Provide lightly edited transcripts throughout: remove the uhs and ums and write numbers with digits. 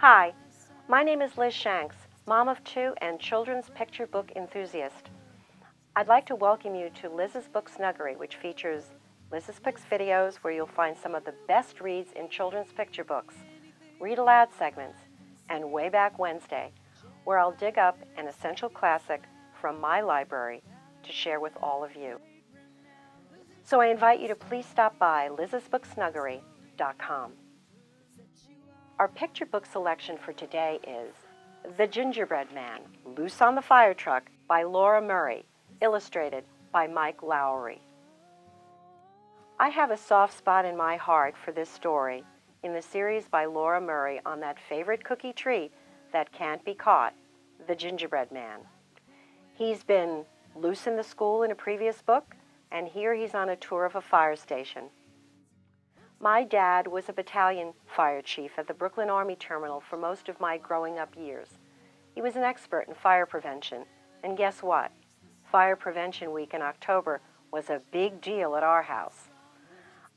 Hi, my name is Liz Shanks, mom of two and children's picture book enthusiast. I'd like to welcome you to Liz's Book Snuggery, which features Liz's Picks videos where you'll find some of the best reads in children's picture books, read aloud segments, and Way Back Wednesday, where I'll dig up an essential classic from my library to share with all of you. So I invite you to please stop by lizsbooksnuggery.com. Our picture book selection for today is The Gingerbread Man, Loose on the Fire Truck by Laura Murray, illustrated by Mike Lowry. I have a soft spot in my heart for this story in the series by Laura Murray on that favorite cookie treat that can't be caught, The Gingerbread Man. He's been loose in the school in a previous book, and here he's on a tour of a fire station. My dad was a battalion fire chief at the Brooklyn Army Terminal for most of my growing up years. He was an expert in fire prevention, and guess what? Fire Prevention Week in October was a big deal at our house.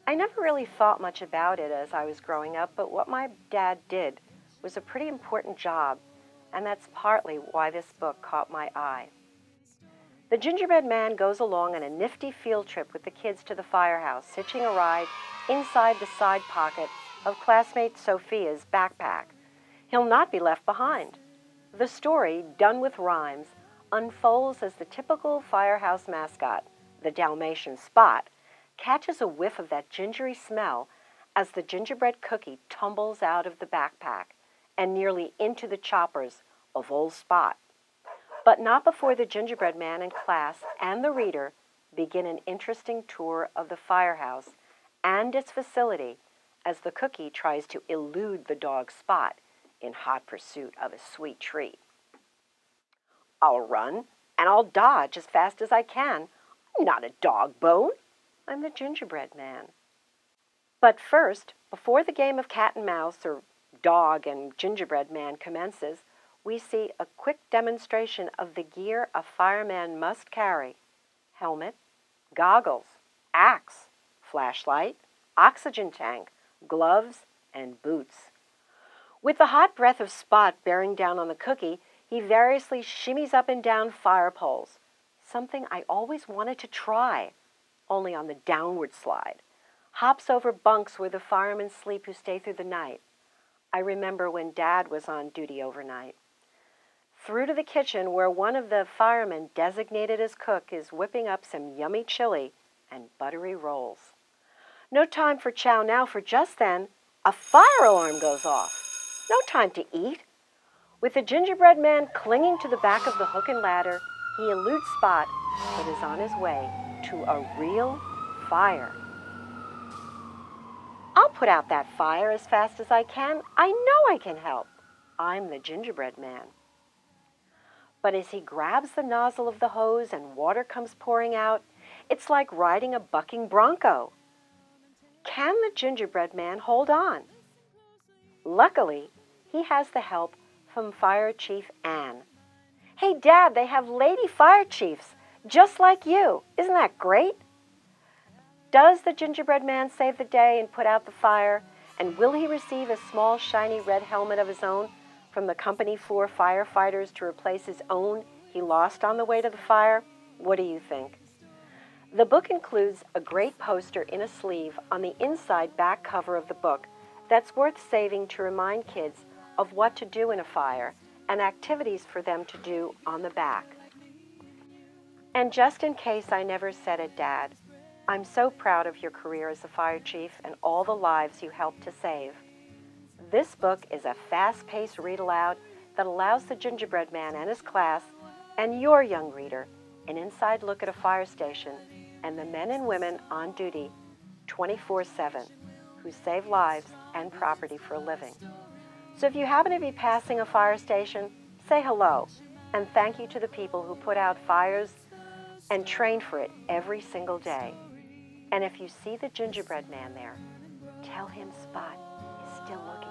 I never really thought much about it as I was growing up, but what my dad did was a pretty important job, and that's partly why this book caught my eye. The Gingerbread Man goes along on a nifty field trip with the kids to the firehouse, hitching a ride inside the side pocket of classmate Sophia's backpack. He'll not be left behind. The story, done with rhymes, unfolds as the typical firehouse mascot, the Dalmatian Spot, catches a whiff of that gingery smell as the gingerbread cookie tumbles out of the backpack and nearly into the choppers of old Spot. But not before the Gingerbread Man and class and the reader begin an interesting tour of the firehouse and its facility as the cookie tries to elude the dog Spot in hot pursuit of a sweet treat. I'll run and I'll dodge as fast as I can. I'm not a dog bone. I'm the Gingerbread Man. But first, before the game of cat and mouse or dog and gingerbread man commences, we see a quick demonstration of the gear a fireman must carry: helmet, goggles, axe, flashlight, oxygen tank, gloves, and boots. With the hot breath of Spot bearing down on the cookie, he variously shimmies up and down fire poles, something I always wanted to try, only on the downward slide, hops over bunks where the firemen sleep who stay through the night. I remember when Dad was on duty overnight. Through to the kitchen where one of the firemen designated as cook is whipping up some yummy chili and buttery rolls. No time for chow now, for just then, a fire alarm goes off. No time to eat. With the Gingerbread Man clinging to the back of the hook and ladder, he eludes Spot, but is on his way to a real fire. I'll put out that fire as fast as I can. I know I can help. I'm the Gingerbread Man. But as he grabs the nozzle of the hose and water comes pouring out, it's like riding a bucking bronco. Can the Gingerbread Man hold on? Luckily, he has the help from Fire Chief Ann. Hey, Dad, they have lady fire chiefs, just like you. Isn't that great? Does the Gingerbread Man save the day and put out the fire? And will he receive a small, shiny red helmet of his own from the company 4 firefighters to replace his own he lost on the way to the fire? What do you think? The book includes a great poster in a sleeve on the inside back cover of the book that's worth saving to remind kids of what to do in a fire and activities for them to do on the back. And just in case I never said it, Dad, I'm so proud of your career as a fire chief and all the lives you helped to save. This book is a fast-paced read-aloud that allows the Gingerbread Man and his class and your young reader an inside look at a fire station and the men and women on duty 24/7 who save lives and property for a living. So if you happen to be passing a fire station, say hello and thank you to the people who put out fires and train for it every single day. And if you see the Gingerbread Man there, tell him Spot is still looking.